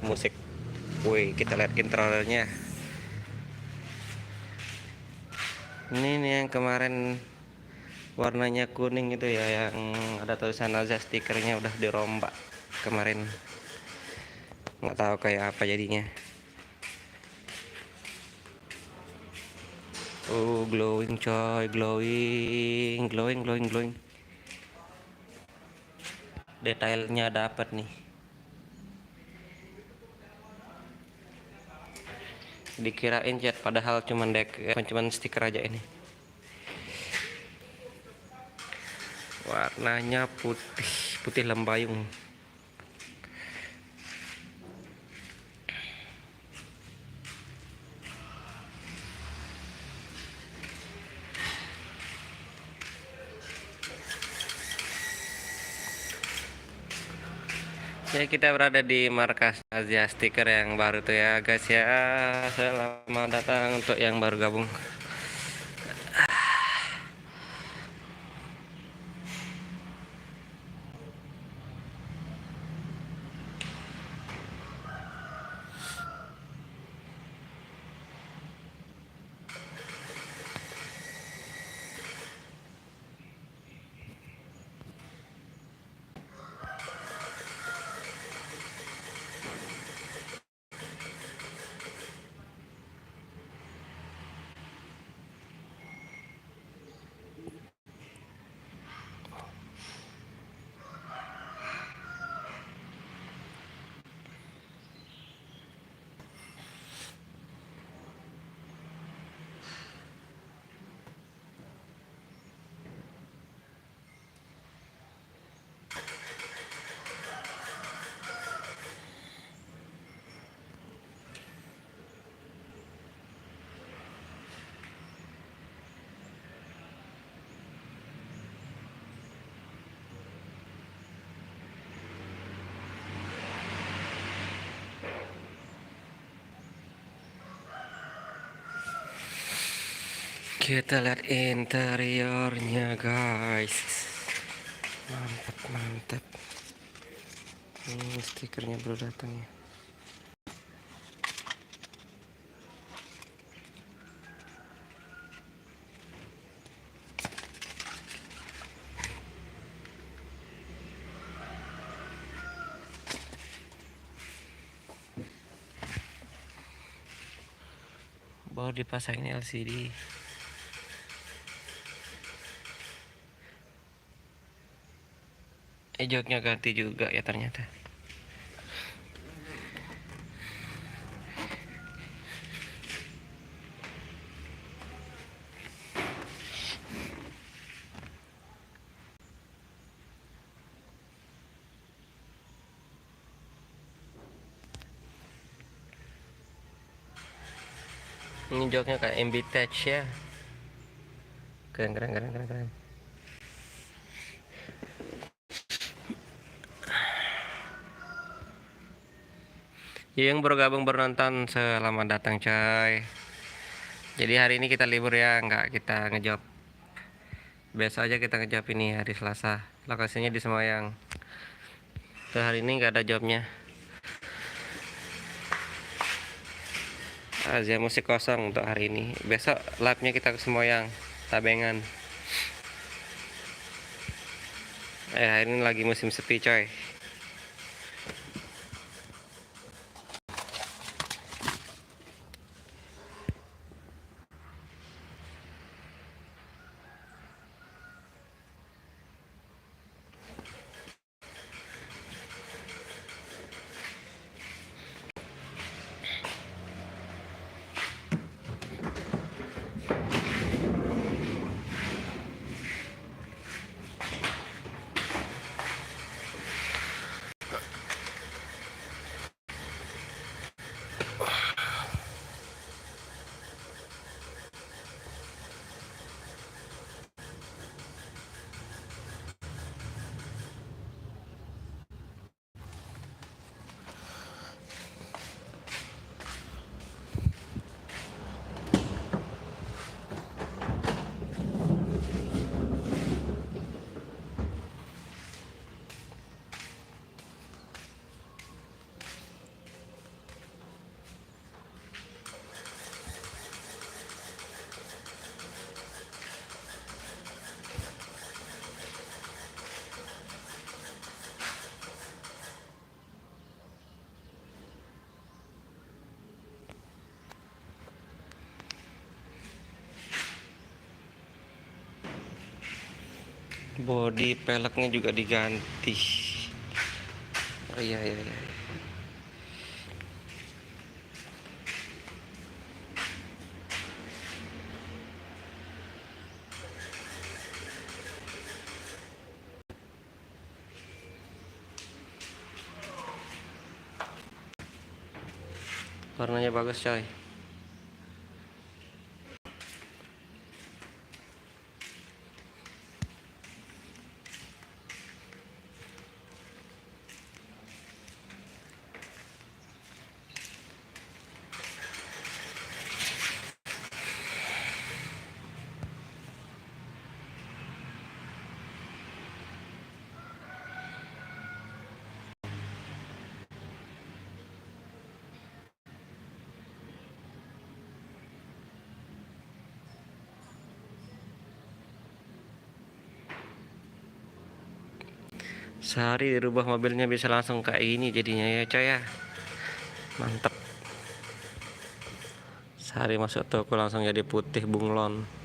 musik. Wih, kita lihat intronya. Ini nih yang kemarin warnanya kuning itu ya, yang ada tulisan Aza, stikernya udah dirombak kemarin. Nggak tahu kayak apa jadinya. Glowing coy, glowing, glowing, glowing, glowing. Detailnya dapat nih. Dikirain cat, padahal cuman stiker aja ini. Warnanya putih, putih lembayung. Ya, kita berada di markas Asia Stiker yang baru tuh ya guys ya. Selamat datang untuk yang baru gabung. Kita lihat interiornya guys. Mantap, mantap. Ini stikernya baru datang ya. Baru dipasangin LCD. Joknya ganti juga ya ternyata. Ini joknya kayak MB Touch ya. Keren, keren, keren, keren, keren. Yang bergabung bernonton, selamat datang coy. Jadi hari ini kita libur ya, nggak kita ngejob. Biasa aja kita ngejob ini hari Selasa. Lokasinya di Semayang. Tuh, hari ini nggak ada jobnya. Asia musik kosong untuk hari ini. Besok live-nya kita ke Semayang, Tabengan. Hari ini lagi musim sepi coy. Bodi peleknya juga diganti. Oh iya iya iya. Warnanya bagus coy. Sehari dirubah mobilnya bisa langsung kayak ini jadinya ya coy ya. Mantep. Sehari masuk toko langsung jadi putih bunglon.